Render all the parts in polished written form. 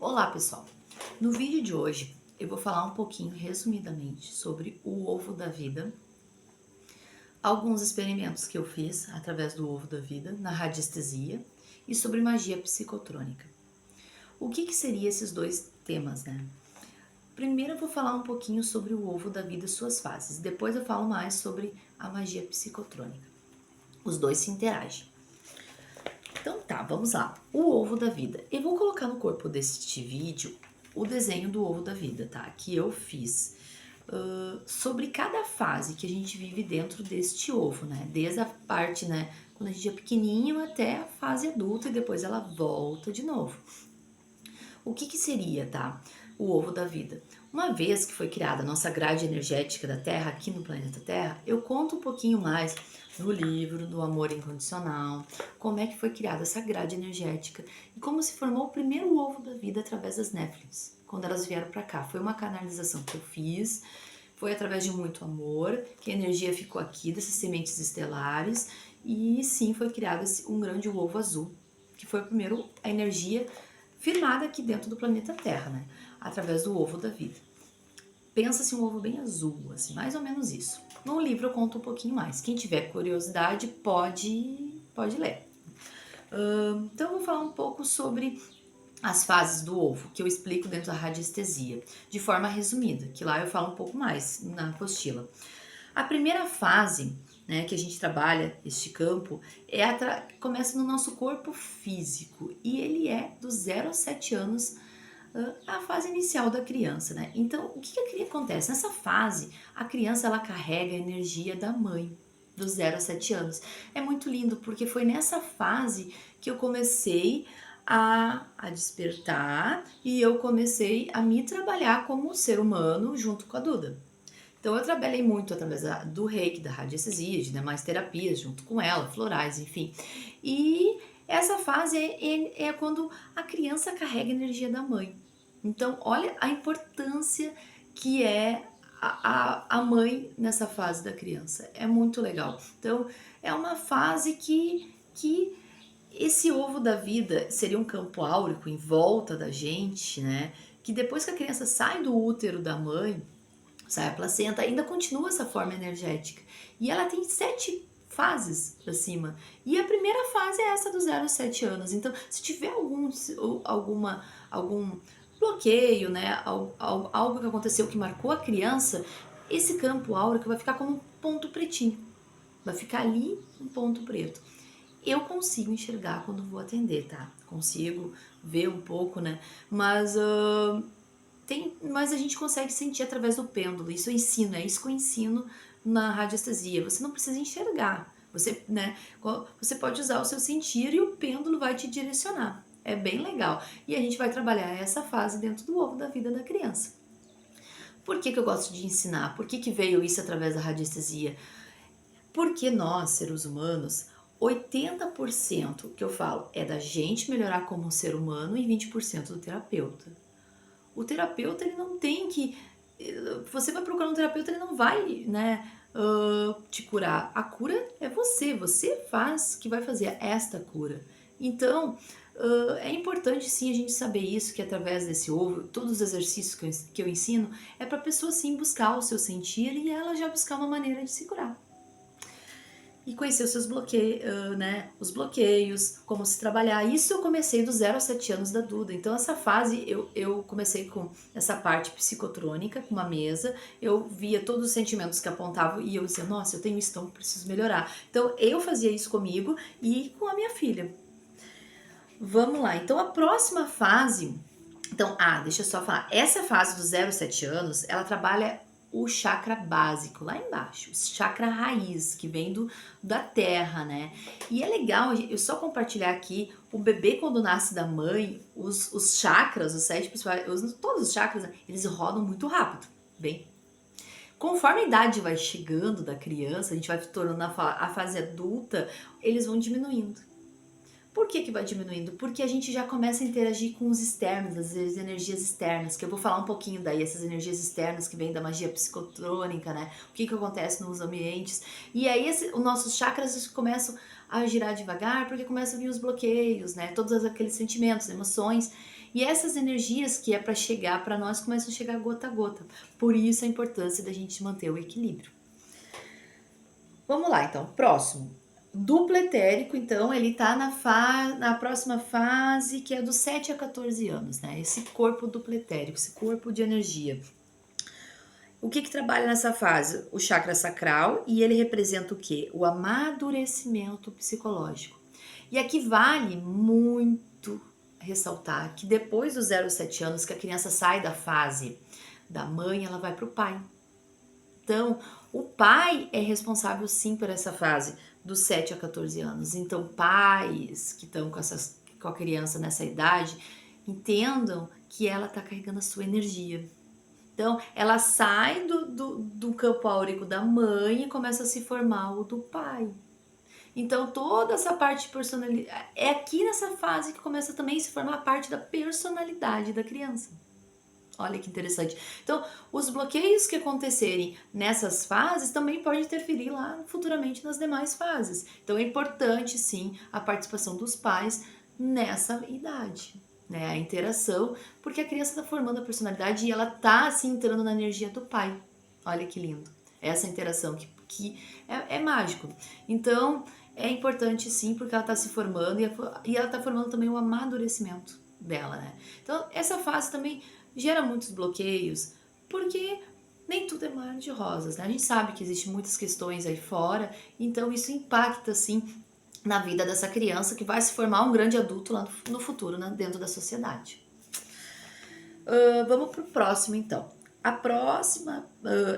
Olá pessoal, no vídeo de hoje eu vou falar um pouquinho resumidamente sobre o ovo da vida, alguns experimentos que eu fiz através do ovo da vida na radiestesia e sobre magia psicotrônica. O que seriam esses dois temas, né? Primeiro eu vou falar um pouquinho sobre o ovo da vida e suas fases, depois eu falo mais sobre a magia psicotrônica. Os dois se interagem. Então tá, vamos lá. O ovo da vida. Eu vou colocar no corpo deste vídeo o desenho do ovo da vida, tá? Que eu fiz sobre cada fase que a gente vive dentro deste ovo, né? Desde a parte, né, quando a gente é pequenininho até a fase adulta e depois ela volta de novo. O que seria, tá? O ovo da vida. Uma vez que foi criada a nossa grade energética da Terra, aqui no planeta Terra, eu conto um pouquinho mais no livro do Amor Incondicional, como é que foi criada essa grade energética e como se formou o primeiro ovo da vida através das Néflins, quando elas vieram para cá. Foi uma canalização que eu fiz, foi através de muito amor, que a energia ficou aqui dessas sementes estelares e sim foi criado um grande ovo azul, que foi o primeiro, a energia firmada aqui dentro do planeta Terra, né? Através do ovo da vida. Pensa-se um ovo bem azul, assim, mais ou menos isso. No livro eu conto um pouquinho mais. Quem tiver curiosidade pode ler. Então eu vou falar um pouco sobre as fases do ovo, que eu explico dentro da radiestesia, de forma resumida, que lá eu falo um pouco mais na apostila. A primeira fase, né, que a gente trabalha este campo, começa no nosso corpo físico e ele é do 0 a 7 anos, a fase inicial da criança, né? Então, o que acontece? Nessa fase, a criança ela carrega a energia da mãe, do 0 a 7 anos. É muito lindo, porque foi nessa fase que eu comecei a despertar e eu comecei a me trabalhar como ser humano junto com a Duda. Então eu trabalhei muito através do reiki, da radiestesia, de demais terapias junto com ela, florais, enfim. E essa fase é quando a criança carrega a energia da mãe. Então olha a importância que é a mãe nessa fase da criança. É muito legal. Então é uma fase que esse ovo da vida seria um campo áurico em volta da gente, né? Que depois que a criança sai do útero da mãe, sai a placenta, ainda continua essa forma energética. E ela tem 7 fases para cima. E a primeira fase é essa do 0 a 7 anos. Então, se tiver algum bloqueio, né, algo que aconteceu que marcou a criança, esse campo áurico vai ficar como um ponto pretinho. Vai ficar ali um ponto preto. Eu consigo enxergar quando vou atender, tá? Consigo ver um pouco, né? Mas a gente consegue sentir através do pêndulo. Isso eu ensino, é isso que eu ensino na radiestesia. Você não precisa enxergar. Você pode usar o seu sentir e o pêndulo vai te direcionar. É bem legal. E a gente vai trabalhar essa fase dentro do ovo da vida da criança. Por que eu gosto de ensinar? Por que veio isso através da radiestesia? Porque nós, seres humanos, 80% que eu falo é da gente melhorar como ser humano e 20% do terapeuta. O terapeuta, ele não tem que... Você vai procurar um terapeuta, ele não vai, né, te curar. A cura é você faz que vai fazer esta cura. Então, é importante sim a gente saber isso, que através desse ovo, todos os exercícios que eu ensino, é para a pessoa sim buscar o seu sentir e ela já buscar uma maneira de se curar. E conhecer os seus bloqueios, né? Os bloqueios, como se trabalhar. Isso eu comecei do 0 a 7 anos da Duda. Então, essa fase eu comecei com essa parte psicotrônica, com uma mesa. Eu via todos os sentimentos que apontavam e eu dizia, nossa, eu tenho isso, então preciso melhorar. Então, eu fazia isso comigo e com a minha filha. Vamos lá. Então, a próxima fase... Então, deixa eu só falar. Essa fase do 0 a 7 anos, ela trabalha o chakra básico, lá embaixo, o chakra raiz, que vem da terra, né? E é legal eu só compartilhar aqui, o bebê quando nasce da mãe, os chakras, os 7 principais, todos os chakras, né, eles rodam muito rápido, bem. Conforme a idade vai chegando da criança, a gente vai tornando a fase adulta, eles vão diminuindo. Por que vai diminuindo? Porque a gente já começa a interagir com os externos, as energias externas, que eu vou falar um pouquinho daí, essas energias externas que vêm da magia psicotrônica, né? O que acontece nos ambientes. E aí os nossos chakras começam a girar devagar, porque começam a vir os bloqueios, né? Todos aqueles sentimentos, emoções. E essas energias que é para chegar para nós começam a chegar gota a gota. Por isso a importância da gente manter o equilíbrio. Vamos lá, então. Próximo. Duplo etérico, então, ele tá na próxima fase, que é dos 7 a 14 anos, né? Esse corpo duplo etérico, esse corpo de energia. O que trabalha nessa fase? O chakra sacral, e ele representa o quê? O amadurecimento psicológico. E aqui vale muito ressaltar que depois dos 0 a 7 anos, que a criança sai da fase da mãe, ela vai para o pai. Então, o pai é responsável sim por essa fase dos 7 a 14 anos. Então, pais que estão com a criança nessa idade, entendam que ela está carregando a sua energia. Então, ela sai do campo áurico da mãe e começa a se formar o do pai. Então, toda essa parte de personalidade... É aqui nessa fase que começa também a se formar a parte da personalidade da criança. Olha que interessante. Então, os bloqueios que acontecerem nessas fases também podem interferir lá futuramente nas demais fases. Então, é importante, sim, a participação dos pais nessa idade, né? A interação, porque a criança está formando a personalidade e ela está, assim, entrando na energia do pai. Olha que lindo. Essa interação que é mágico. Então, é importante, sim, porque ela está se formando e ela está formando também o amadurecimento dela, né? Então, essa fase também gera muitos bloqueios, porque nem tudo é mar de rosas, né? A gente sabe que existem muitas questões aí fora, então isso impacta, sim, na vida dessa criança que vai se formar um grande adulto lá no futuro, né? Dentro da sociedade. Vamos pro próximo, então. A próxima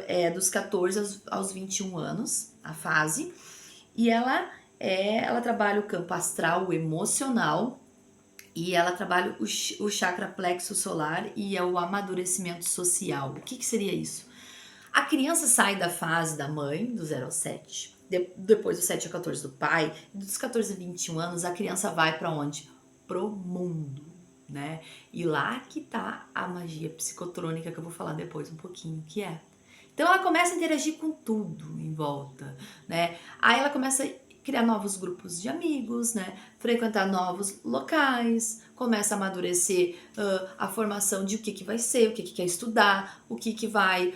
é dos 14 aos 21 anos, a fase, e ela trabalha o campo astral, o emocional, e ela trabalha o chakra plexo solar e é o amadurecimento social. O que seria isso? A criança sai da fase da mãe, do 0 ao 7, depois do 7 a 14 do pai, e dos 14 a 21 anos a criança vai para onde? Pro mundo, né? E lá que tá a magia psicotrônica que eu vou falar depois um pouquinho, que é. Então ela começa a interagir com tudo em volta, né? Aí ela começa criar novos grupos de amigos, né? Frequentar novos locais, começa a amadurecer a formação de o que vai ser, o que quer estudar, o que vai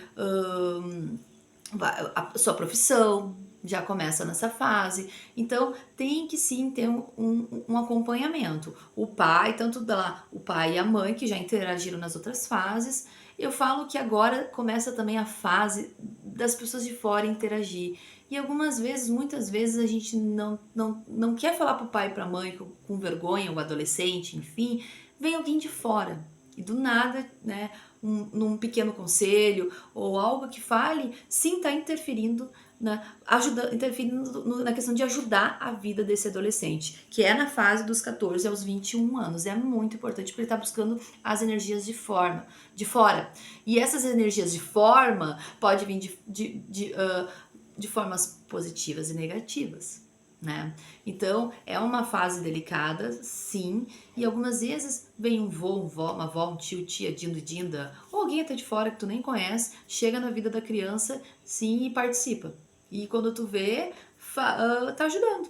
a sua profissão, já começa nessa fase. Então tem que sim ter um acompanhamento. O pai, tanto o pai e a mãe que já interagiram nas outras fases. Eu falo que agora começa também a fase das pessoas de fora interagir. E algumas vezes, muitas vezes, a gente não quer falar pro pai e pra mãe com vergonha, o adolescente, enfim, vem alguém de fora. E do nada, né, num pequeno conselho ou algo que fale, sim, está interferindo, né, interferindo na questão de ajudar a vida desse adolescente, que é na fase dos 14 aos 21 anos. É muito importante porque ele está buscando as energias de fora. E essas energias de forma podem vir de formas positivas e negativas, né? Então, é uma fase delicada, sim, e algumas vezes vem um vô, uma avó, um tio, tia, dindo, dinda, ou alguém até de fora que tu nem conhece, chega na vida da criança, sim, e participa. E quando tu vê, tá ajudando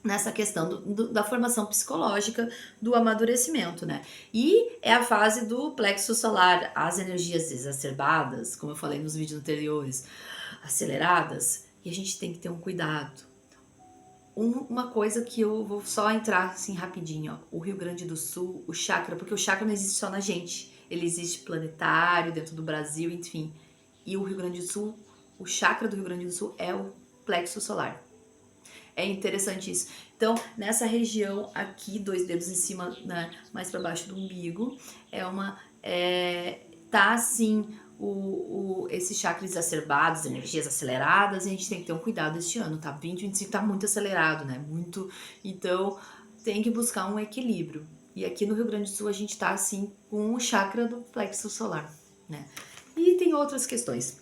nessa questão da formação psicológica, do amadurecimento, né? E é a fase do plexo solar, as energias exacerbadas, como eu falei nos vídeos anteriores, aceleradas, e a gente tem que ter um cuidado. Uma coisa que eu vou só entrar assim rapidinho, ó, o Rio Grande do Sul, o chakra, porque o chakra não existe só na gente, ele existe planetário, dentro do Brasil, enfim. E o Rio Grande do Sul, o chakra do Rio Grande do Sul é o plexo solar. É interessante isso. Então, nessa região aqui, 2 dedos em cima, né, mais para baixo do umbigo, tá assim esses chakras exacerbados, energias aceleradas, e a gente tem que ter um cuidado este ano, tá? 2025 tá muito acelerado, né? Muito. Então, tem que buscar um equilíbrio. E aqui no Rio Grande do Sul a gente tá assim com o chakra do plexo solar, né? E tem outras questões.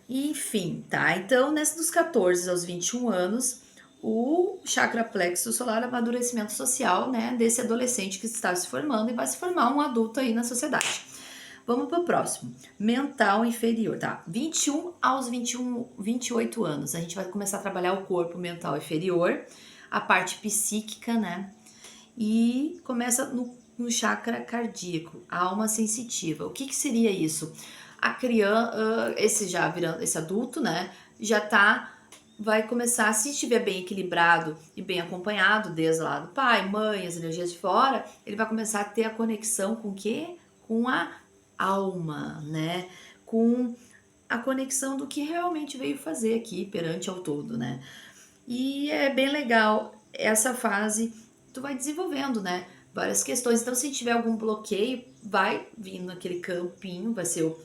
Enfim, tá? Então, nessa dos 14 aos 21 anos, o chakra plexo solar é o amadurecimento social, né, desse adolescente que está se formando e vai se formar um adulto aí na sociedade. Vamos para o próximo. Mental inferior, tá? 21 aos 28 anos. A gente vai começar a trabalhar o corpo mental inferior, a parte psíquica, né? E começa no chakra cardíaco, a alma sensitiva. O que seria isso? A criança, esse já virando, esse adulto, né, vai começar, se estiver bem equilibrado e bem acompanhado, desde lá do pai, mãe, as energias de fora, ele vai começar a ter a conexão com o quê? Com a alma, né? Com a conexão do que realmente veio fazer aqui perante ao todo, né? E é bem legal essa fase, tu vai desenvolvendo, né? Várias questões. Então, se tiver algum bloqueio, vai vindo aquele campinho, vai ser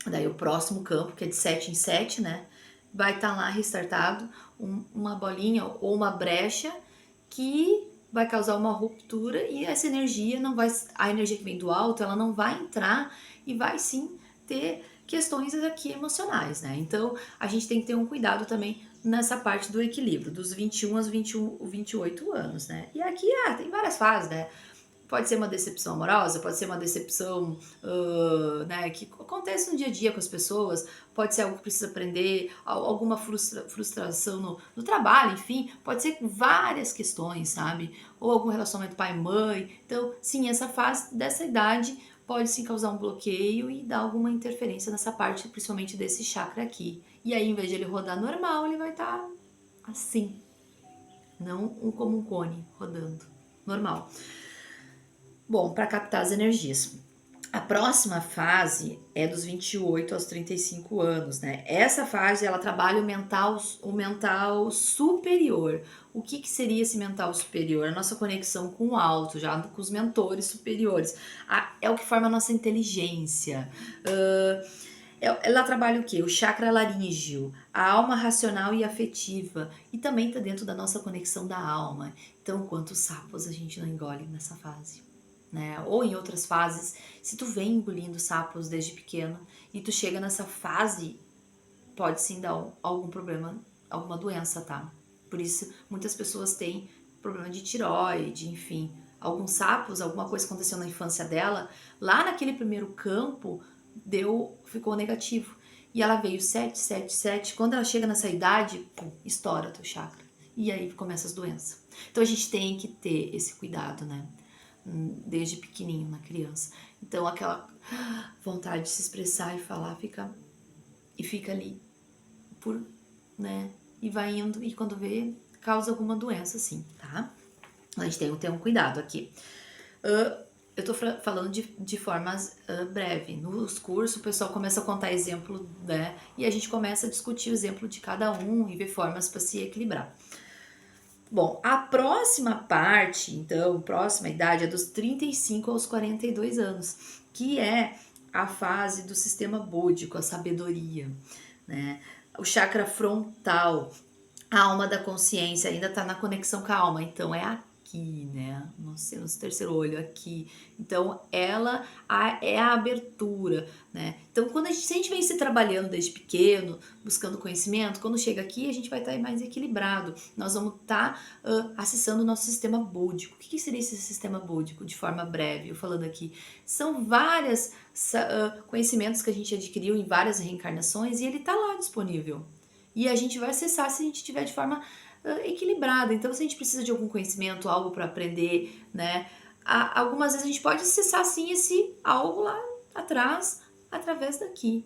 daí o próximo campo, que é de 7 em 7, né? Vai estar lá restartado uma bolinha ou uma brecha que vai causar uma ruptura e essa energia não vai, a energia que vem do alto, ela não vai entrar e vai sim ter questões aqui emocionais, né? Então, a gente tem que ter um cuidado também nessa parte do equilíbrio, dos 21 aos 28 anos, né? E aqui, tem várias fases, né? Pode ser uma decepção amorosa, pode ser uma decepção né, que acontece no dia a dia com as pessoas, pode ser algo que precisa aprender, alguma frustração no trabalho, enfim, pode ser várias questões, sabe? Ou algum relacionamento pai-mãe. Então, sim, essa fase dessa idade pode sim causar um bloqueio e dar alguma interferência nessa parte, principalmente desse chakra aqui. E aí, em vez de ele rodar normal, ele vai estar assim, não como um cone rodando, normal. Bom, para captar as energias. A próxima fase é dos 28 aos 35 anos, né? Essa fase, ela trabalha o mental superior. O que seria esse mental superior? A nossa conexão com o alto, já com os mentores superiores. É o que forma a nossa inteligência. Ela trabalha o quê? O chakra laríngeo, a alma racional e afetiva. E também está dentro da nossa conexão da alma. Então, quantos sapos a gente não engole nessa fase? Né? Ou em outras fases, se tu vem engolindo sapos desde pequeno e tu chega nessa fase, pode sim dar algum problema, alguma doença, tá? Por isso, muitas pessoas têm problema de tireoide, enfim. Alguns sapos, alguma coisa aconteceu na infância dela, lá naquele primeiro campo, ficou negativo. E ela veio 7. Quando ela chega nessa idade, pum, estoura teu chakra. E aí começa as doenças. Então a gente tem que ter esse cuidado, né? Desde pequenininho na criança. Então aquela vontade de se expressar e falar fica ali por, né? E vai indo e quando vê causa alguma doença, assim, tá? A gente tem que ter um cuidado aqui. Eu tô falando de formas breve. Nos cursos o pessoal começa a contar exemplo, né? E a gente começa a discutir o exemplo de cada um e ver formas para se equilibrar. Bom, a próxima parte, então, próxima idade é dos 35 aos 42 anos, que é a fase do sistema búdico, a sabedoria, né? O chakra frontal, a alma da consciência ainda está na conexão com a alma, então é aqui, né? No terceiro olho aqui. Então ela é a abertura, né? Então se a gente vem se trabalhando desde pequeno, buscando conhecimento, quando chega aqui a gente vai estar mais equilibrado. Nós vamos estar acessando o nosso sistema búdico. O que seria esse sistema búdico? De forma breve, eu falando aqui, são vários conhecimentos que a gente adquiriu em várias reencarnações e ele está lá disponível. E a gente vai acessar se a gente tiver de forma equilibrada. Então, se a gente precisa de algum conhecimento, algo para aprender, né? Algumas vezes a gente pode acessar sim esse algo lá atrás, através daqui,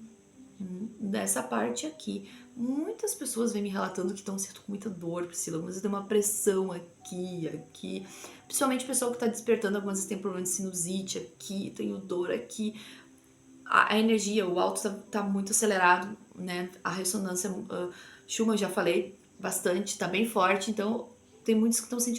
dessa parte aqui. Muitas pessoas vêm me relatando que estão sentindo com muita dor, Priscila. Algumas vezes tem uma pressão aqui. Principalmente o pessoal que está despertando, algumas vezes tem problema de sinusite aqui, tenho dor aqui. A energia, o alto tá muito acelerado, né? A ressonância, Schumann já falei bastante, tá bem forte, então tem muitos que estão sentindo